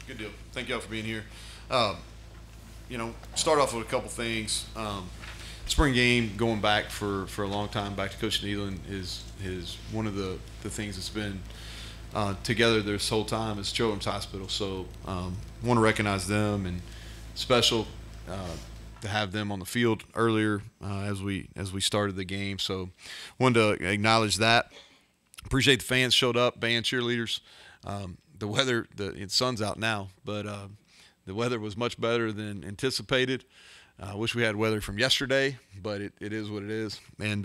Good deal. Thank y'all for being here. Um, start off with a couple things. Spring game going back for a long time, back to Coach Nealon is one of the things that's been together this whole time is Children's Hospital. So want to recognize them and special to have them on the field earlier as we started the game. So wanted to acknowledge that. Appreciate the fans showed up, band cheerleaders. The weather, the sun's out now, but the weather was much better than anticipated. I wish we had weather from yesterday, but it is what it is. And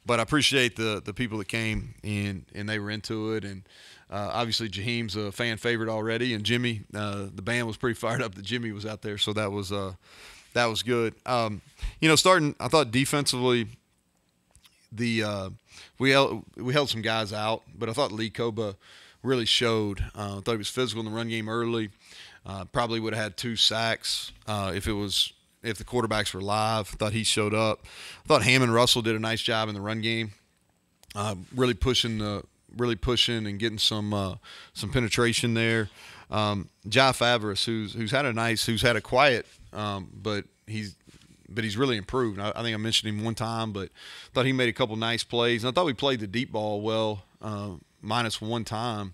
but I appreciate the people that came and they were into it. And obviously Jaheim's a fan favorite already, and Jimmy, the band was pretty fired up that Jimmy was out there, so that was good. Starting, I thought defensively, we held some guys out, but I thought Lee Koba really showed. I thought he was physical in the run game early. Probably would have had 2 sacks if the quarterbacks were live. I thought he showed up. I thought Hammond Russell did a nice job in the run game, really pushing and getting some penetration there. Jai Favris, who's had a quiet, but he's really improved. I think I mentioned him one time, but thought he made a couple nice plays. And I thought we played the deep ball well, minus one time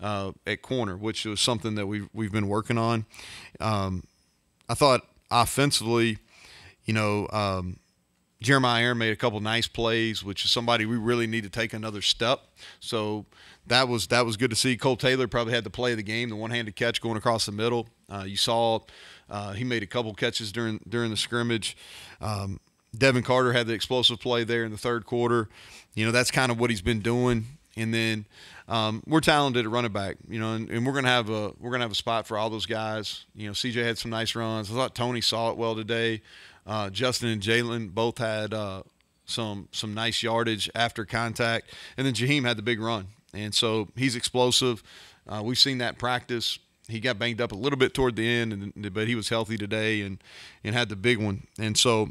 at corner, which was something that we've been working on. I thought offensively, Jeremiah Aaron made a couple nice plays, which is somebody we really need to take another step. So that was good to see. Cole Taylor probably had the play of the game, the one-handed catch going across the middle. You saw he made a couple catches during the scrimmage. Devin Carter had the explosive play there in the third quarter. That's kind of what he's been doing. And then we're talented at running back, and we're gonna have a spot for all those guys. CJ had some nice runs. I thought Tony saw it well today. Justin and Jalen both had some nice yardage after contact, and then Jaheim had the big run, and so he's explosive. We've seen that in practice. He got banged up a little bit toward the end, but he was healthy today and had the big one. And so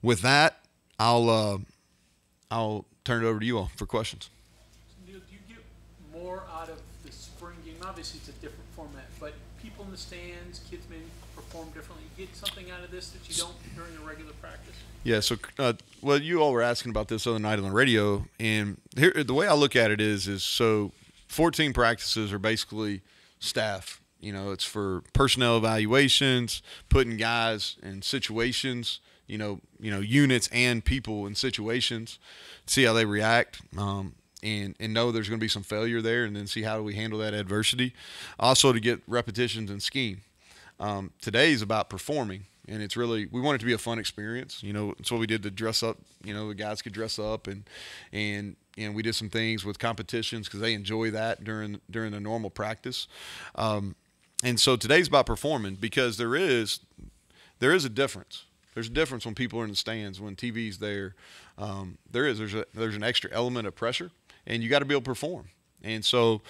with that, I'll turn it over to you all for questions. Neal, do you get more out of the spring game? Obviously, it's a different format, but people in the stands, kids may perform differently. You get something out of this that you don't during a regular practice? Yeah, so, you all were asking about this other night on the radio, and here, the way I look at it is so 14 practices are basically staff. It's for personnel evaluations, putting guys in situations, units and people in situations, see how they react, and know there's going to be some failure there, and then see how do we handle that adversity. Also to get repetitions and scheme. Today is about performing, and it's really, we want it to be a fun experience. It's what we did to dress up. The guys could dress up, and we did some things with competitions because they enjoy that during the normal practice. And so today's about performing because there is a difference. There's a difference when people are in the stands, when TV's there. There's an extra element of pressure, and you got to be able to perform. And so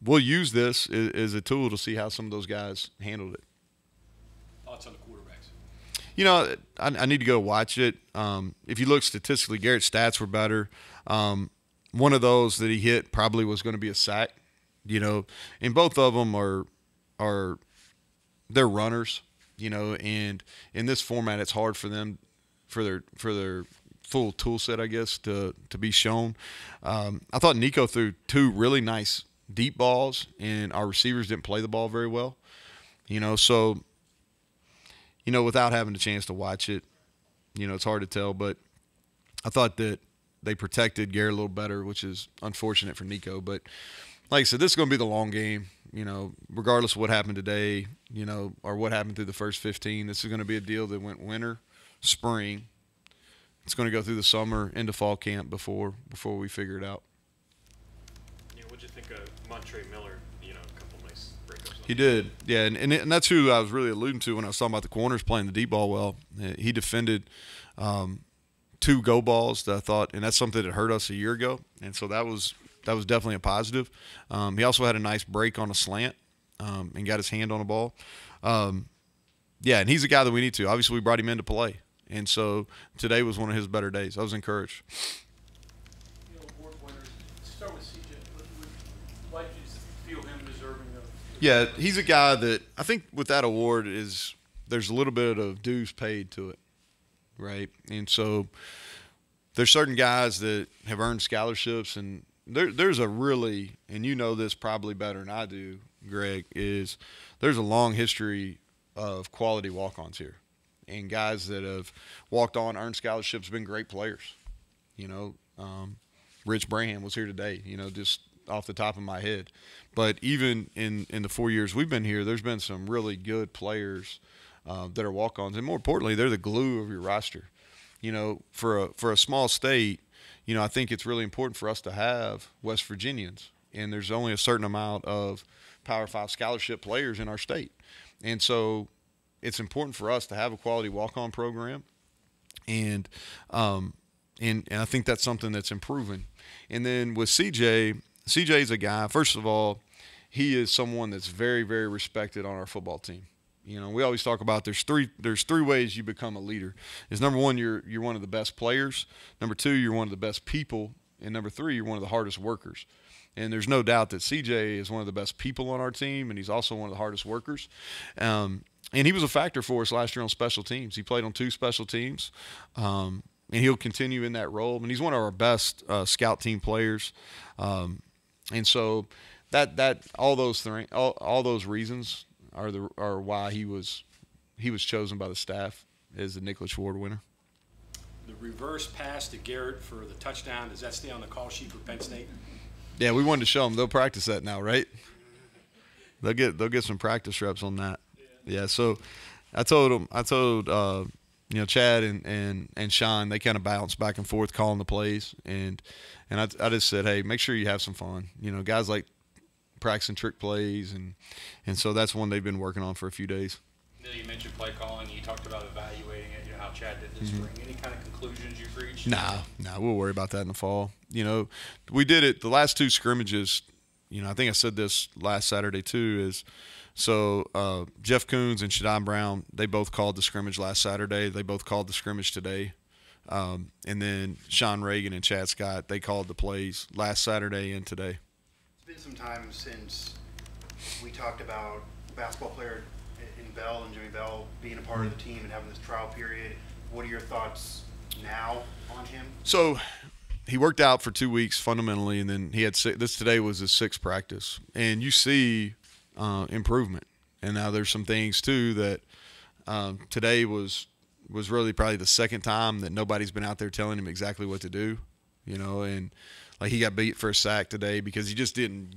we'll use this as a tool to see how some of those guys handled it. Thoughts on the quarterbacks? I need to go watch it. If you look statistically, Garrett's stats were better. One of those that he hit probably was going to be a sack. And both of them they're runners. And in this format, it's hard for them, for their full tool set, I guess, to be shown. I thought Nico threw 2 really nice deep balls, and our receivers didn't play the ball very well. So, without having a chance to watch it, it's hard to tell. But I thought that they protected Garrett a little better, which is unfortunate for Nico. But like I said, this is going to be the long game. Regardless of what happened today, or what happened through the first 15, this is going to be a deal that went winter, spring. It's going to go through the summer into fall camp before we figure it out. What'd you think of Montre Miller? A couple nice breakups. He did, yeah, and that's who I was really alluding to when I was talking about the corners playing the deep ball well. He defended 2 go balls that I thought, and that's something that hurt us a year ago, and so that was definitely a positive. He also had a nice break on a slant and got his hand on a ball. Yeah, and he's a guy that we need to. Obviously, we brought him in to play, and so today was one of his better days. I was encouraged. Award winners. Start with CJ. Why did you feel him deserving of Yeah, he's a guy that I think with that award is there's a little bit of dues paid to it, right? And so there's certain guys that have earned scholarships, and there's a really, and you know this probably better than I do, Greg, is there's a long history of quality walk-ons here, and guys that have walked on, earned scholarships, been great players. You know, Rich Braham was here today, you know, just off the top of my head. But even in the 4 years we've been here, there's been some really good players that are walk-ons, and more importantly, they're the glue of your roster. You know, for a small state, you know, I think it's really important for us to have West Virginians, and there's only a certain amount of Power 5 scholarship players in our state. And so it's important for us to have a quality walk-on program, and I think that's something that's improving. And then with CJ's a guy, first of all, he is someone that's very, very respected on our football team. You know, we always talk about there's three ways you become a leader. Is number one, you're one of the best players. Number two, you're one of the best people. And number three, you're one of the hardest workers. And there's no doubt that CJ is one of the best people on our team, and he's also one of the hardest workers. And he was a factor for us last year on special teams. He played on 2 special teams, and he'll continue in that role. And he's one of our best scout team players. And so that all those reasons are why he was chosen by the staff as the Nicholas Award winner. The reverse pass to Garrett for the touchdown, does that stay on the call sheet for Penn State? Yeah, we wanted to show them. They'll practice that now, right? They'll get some practice reps on that. Yeah. So I told you know, Chad and Sean, they kind of bounce back and forth calling the plays, and I just said, hey, make sure you have some fun. You know, guys like practicing trick plays, and so that's one they've been working on for a few days. Neal, you mentioned play calling. You talked about evaluating it. You know how Chad did this spring. Any kind of conclusions you've reached? Nah, we'll worry about that in the fall. You know, we did it the last 2 scrimmages. You know, I think I said this last Saturday too. Is so Jeff Coons and Shadon Brown, they both called the scrimmage last Saturday. They both called the scrimmage today. And then Sean Reagan and Chad Scott, they called the plays last Saturday and today. It's been some time since we talked about basketball player in Bell and Jimmy Bell being a part of the team and having this trial period. What are your thoughts now on him? So he worked out for 2 weeks fundamentally, and then he had today was his 6th practice, and you see improvement. And now there's some things too that today was really probably the 2nd time that nobody's been out there telling him exactly what to do, you know, and like he got beat for a sack today because he just didn't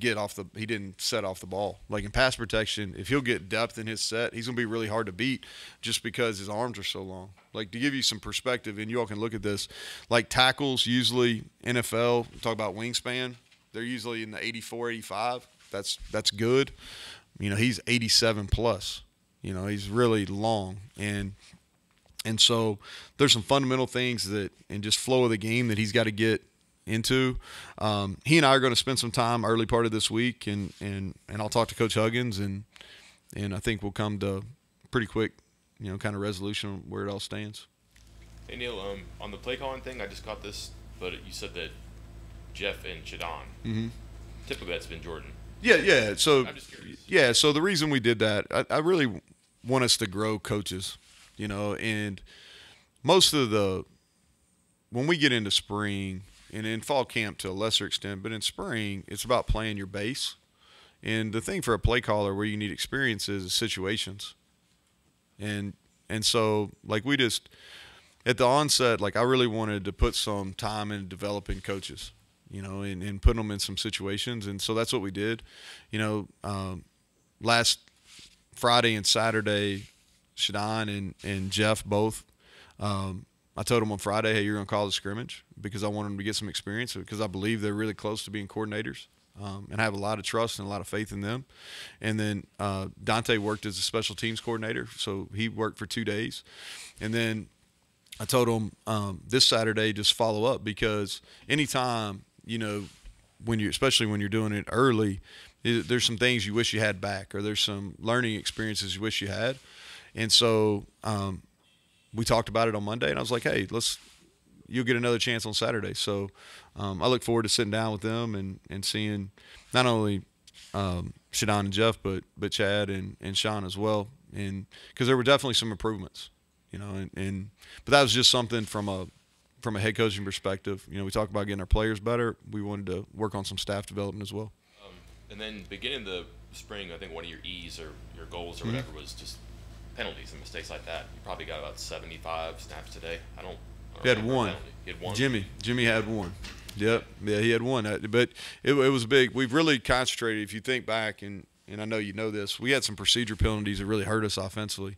he didn't set off the ball. Like in pass protection, if he'll get depth in his set, he's going to be really hard to beat just because his arms are so long. Like to give you some perspective, and you all can look at this, like tackles usually NFL, talk about wingspan, they're usually in the 84, 85. That's good. You know, he's 87 plus. You know, he's really long. And so there's some fundamental things that, and just flow of the game that he's got to get into. He and I are going to spend some time early part of this week, and I'll talk to Coach Huggins, and I think we'll come to pretty quick, you know, kind of resolution where it all stands. Hey Neal, on the play calling thing, I just caught this, but you said that Jeff and Shadon. Mm-hmm. Typically, that's been Jordan. Yeah. So I'm just curious. Yeah. So the reason we did that, I really want us to grow coaches, you know, and most of when we get into spring and in fall camp to a lesser extent, but in spring, it's about playing your base. And the thing for a play caller where you need experience is situations. And so, like, we just, at the onset, like, I really wanted to put some time in developing coaches, you know, and put them in some situations. And so that's what we did. You know, last Friday and Saturday, Shadon and Jeff both, I told them on Friday, hey, you're going to call the scrimmage because I want them to get some experience because I believe they're really close to being coordinators. And I have a lot of trust and a lot of faith in them. And then Dante worked as a special teams coordinator, so he worked for 2 days. And then I told him this Saturday just follow up because anytime, you know, especially when you're doing it early, there's some things you wish you had back, or there's some learning experiences you wish you had. And so we talked about it on Monday, and I was like, hey, you'll get another chance on Saturday. So I look forward to sitting down with them and seeing not only Shadon and Jeff, but Chad and Sean as well, and because there were definitely some improvements, but that was just something from a head coaching perspective. We talked about getting our players better. We wanted to work on some staff development as well. And then beginning the spring, I think one of your E's or your goals or whatever was just penalties and mistakes like that. You probably got about 75 snaps today. I don't He had one. He had one. Jimmy had one. Yep. Yeah, he had one. But it was big. We've really concentrated. If you think back, and I know you know this, we had some procedure penalties that really hurt us offensively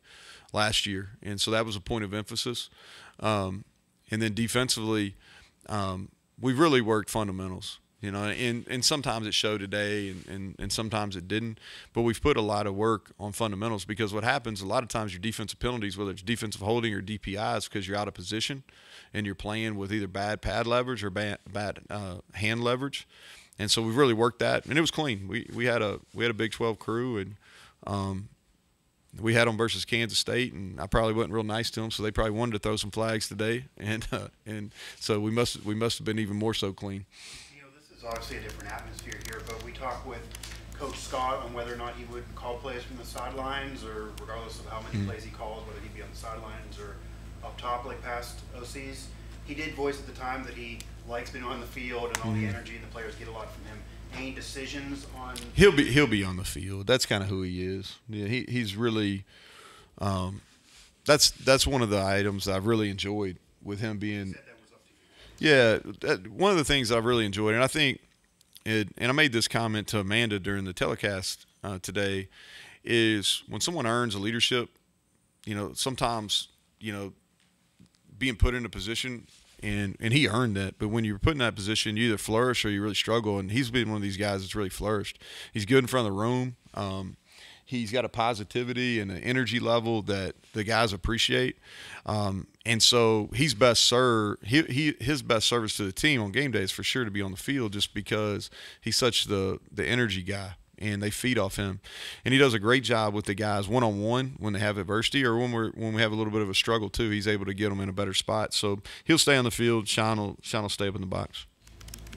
last year, and so that was a point of emphasis. And then defensively, we've really worked fundamentals. And sometimes it showed today, and sometimes it didn't. But we've put a lot of work on fundamentals, because what happens a lot of times, your defensive penalties, whether it's defensive holding or DPIs, because you're out of position and you're playing with either bad pad leverage or bad hand leverage. And so we've really worked that, and it was clean. We had a Big 12 crew, and we had them versus Kansas State, and I probably wasn't real nice to them, so they probably wanted to throw some flags today, and so we must have been even more so clean. This is obviously a different atmosphere here, but we talked with Coach Scott on whether or not he would call plays from the sidelines, or regardless of how many plays he calls, whether he'd be on the sidelines or up top like past OCs. He did voice at the time that he likes being on the field and all the energy, and the players get a lot from him. Any decisions on? He'll be on the field. That's kind of who he is. Yeah, he's really. That's one of the items I've really enjoyed with him being. Yeah, one of the things I've really enjoyed, and I think, and I made this comment to Amanda during the telecast today, is when someone earns a leadership, sometimes, being put in a position, and he earned that, but when you're put in that position, you either flourish or you really struggle, and he's been one of these guys that's really flourished. He's good in front of the room. He's got a positivity and an energy level that the guys appreciate. And so he's best served. His best service to the team on game day is for sure to be on the field, just because he's such the energy guy, and they feed off him. And he does a great job with the guys one-on-one when they have adversity, or when we have a little bit of a struggle too. He's able to get them in a better spot. So he'll stay on the field. Sean will stay up in the box.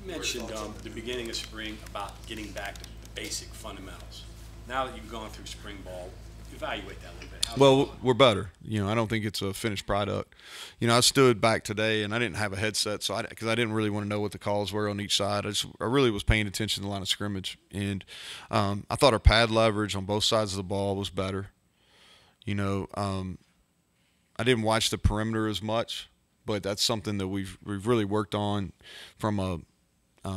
You mentioned the beginning of spring about getting back to basic fundamentals. Now that you've gone through spring ball, evaluate that a little bit. Well, we're better. I don't think it's a finished product. I stood back today, and I didn't have a headset, because I didn't really want to know what the calls were on each side. I really was paying attention to the line of scrimmage, and I thought our pad leverage on both sides of the ball was better. I didn't watch the perimeter as much, but that's something that we've really worked on from a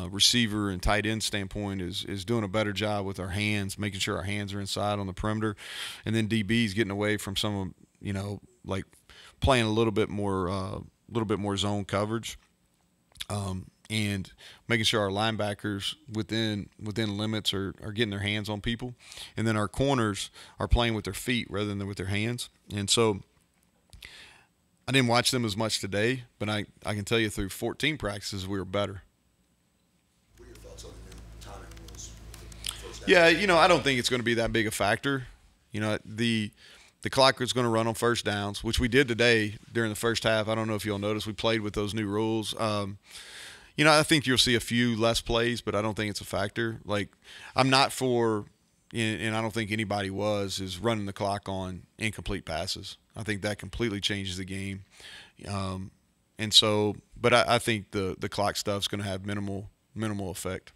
receiver and tight end standpoint, is doing a better job with our hands, making sure our hands are inside on the perimeter, and then DBs getting away from some of, like playing a little bit more zone coverage, and making sure our linebackers within limits are getting their hands on people, and then our corners are playing with their feet rather than with their hands. And so I didn't watch them as much today, but I can tell you through 14 practices we were better. Yeah, I don't think it's going to be that big a factor. The clock is going to run on first downs, which we did today during the first half. I don't know if you'll notice, we played with those new rules. I think you'll see a few less plays, but I don't think it's a factor. Like, I'm not for, and I don't think anybody is running the clock on incomplete passes. I think that completely changes the game. And so, but I think the clock stuff's going to have minimal effect.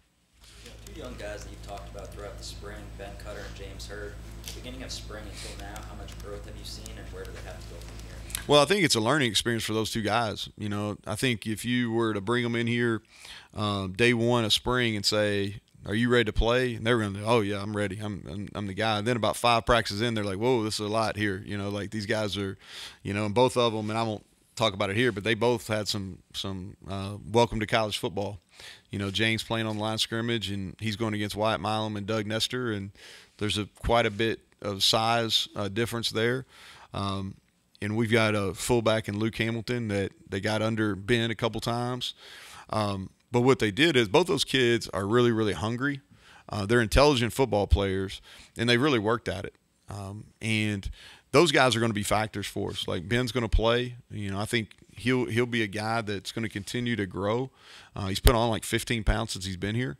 Two young guys that you've talked about throughout the spring, Ben Cutter and James Hurd. Beginning of spring until now, how much growth have you seen, and where do they have to go from here? Well, I think it's a learning experience for those two guys. I think if you were to bring them in here day one of spring and say, "Are you ready to play?" and they're going to, "Oh yeah, I'm ready. I'm the guy." And then about 5 practices in, they're like, "Whoa, this is a lot here." Like these guys are, and both of them, and I won't talk about it here, but they both had some welcome to college football. James playing on the line of scrimmage, and he's going against Wyatt Milam and Doug Nestor, and there's quite a bit of size difference there. And we've got a fullback in Luke Hamilton that they got under Ben a couple times. But what they did is both those kids are really, really hungry. They're intelligent football players, and they really worked at it. And those guys are going to be factors for us. Like, Ben's going to play. I think he'll be a guy that's going to continue to grow. He's put on like 15 pounds since he's been here.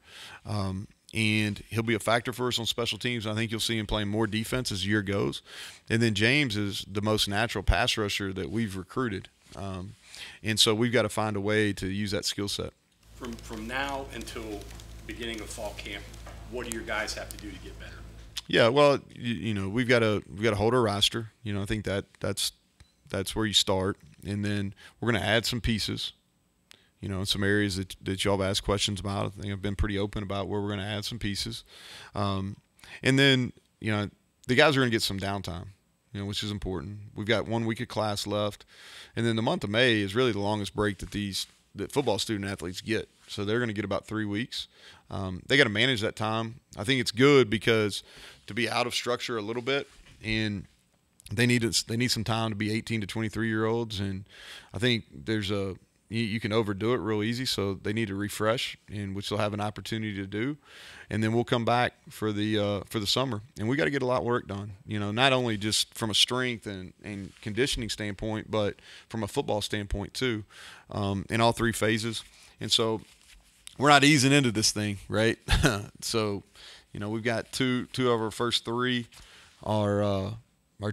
and he'll be a factor for us on special teams. I think you'll see him playing more defense as the year goes. And then James is the most natural pass rusher that we've recruited. And so we've got to find a way to use that skill set. From now until beginning of fall camp, what do your guys have to do to get better? Yeah, well, we've got to hold our roster. I think that's where you start, and then we're going to add some pieces. In some areas that y'all have asked questions about. I think I've been pretty open about where we're going to add some pieces. And then, the guys are going to get some downtime, which is important. We've got 1 week of class left. And then the month of May is really the longest break that football student athletes get. So they're going to get about 3 weeks. They got to manage that time. I think it's good because to be out of structure a little bit, and they need some time to be 18 to 23-year-olds. And I think you can overdo it real easy, so they need to refresh, and which they'll have an opportunity to do, and then we'll come back for the summer, and we got to get a lot of work done. Not only just from a strength and conditioning standpoint, but from a football standpoint too, in all three phases. And so we're not easing into this thing, right? So, we've got two of our first three are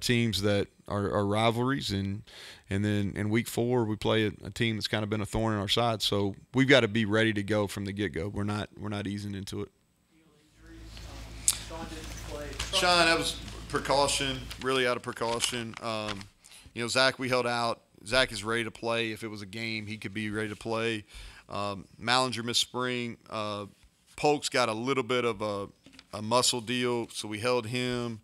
teams that are rivalries, and then in week 4 we play a team that's kind of been a thorn in our side. So we've got to be ready to go from the get-go. We're not easing into it. Sean didn't play. Sean, that was precaution, really out of precaution. Zach, we held out. Zach is ready to play. If it was a game, he could be ready to play. Mallinger missed spring. Polk's got a little bit of a muscle deal, so we held him.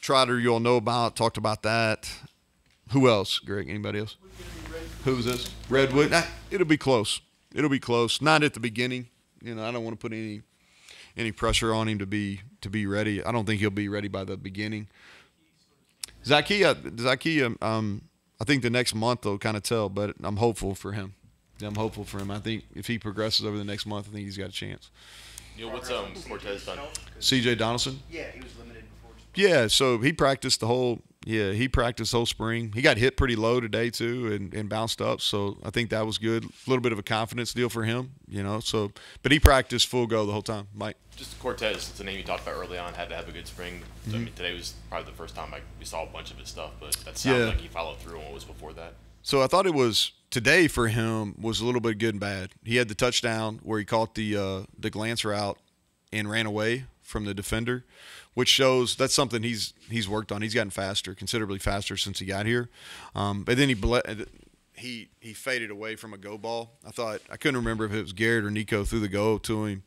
Trotter, you all know about, talked about that. Who else, Greg? Anybody else? Who's this? Redwood? It'll be close. It'll be close. Not at the beginning. I don't want to put any pressure on him to be ready. I don't think he'll be ready by the beginning. Zakia, I think the next month they'll kind of tell, but I'm hopeful for him. I think if he progresses over the next month, I think he's got a chance. What's Cortez done? C.J. Donaldson? Yeah, he was limited before. Yeah, so he practiced the whole spring. He got hit pretty low today too and bounced up, so I think that was good. A little bit of a confidence deal for him, so but he practiced full go the whole time. Mike? Just Cortez, it's a name you talked about early on, had to have a good spring. Mm-hmm. I mean, today was probably the first time we saw a bunch of his stuff, but that sounds like he followed through on what was before that. So I thought it was today for him was a little bit good and bad. He had the touchdown where he caught the glance route and ran away from the defender, which shows that's something he's worked on. He's gotten faster, considerably faster since he got here. But then he faded away from a go ball. I couldn't remember if it was Garrett or Nico threw the go to him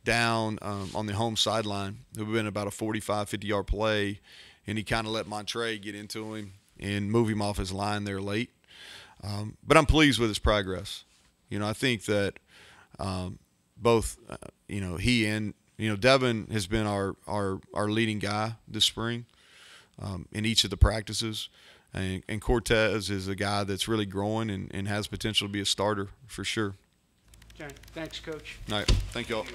down on the home sideline. It would have been about a 45, 50-yard play, and he kind of let Montre get into him and move him off his line there late. But I'm pleased with his progress. I think that both, he and, Devin has been our leading guy this spring in each of the practices. And Cortez is a guy that's really growing and has potential to be a starter for sure. Okay, thanks, Coach. All right. Thank you all.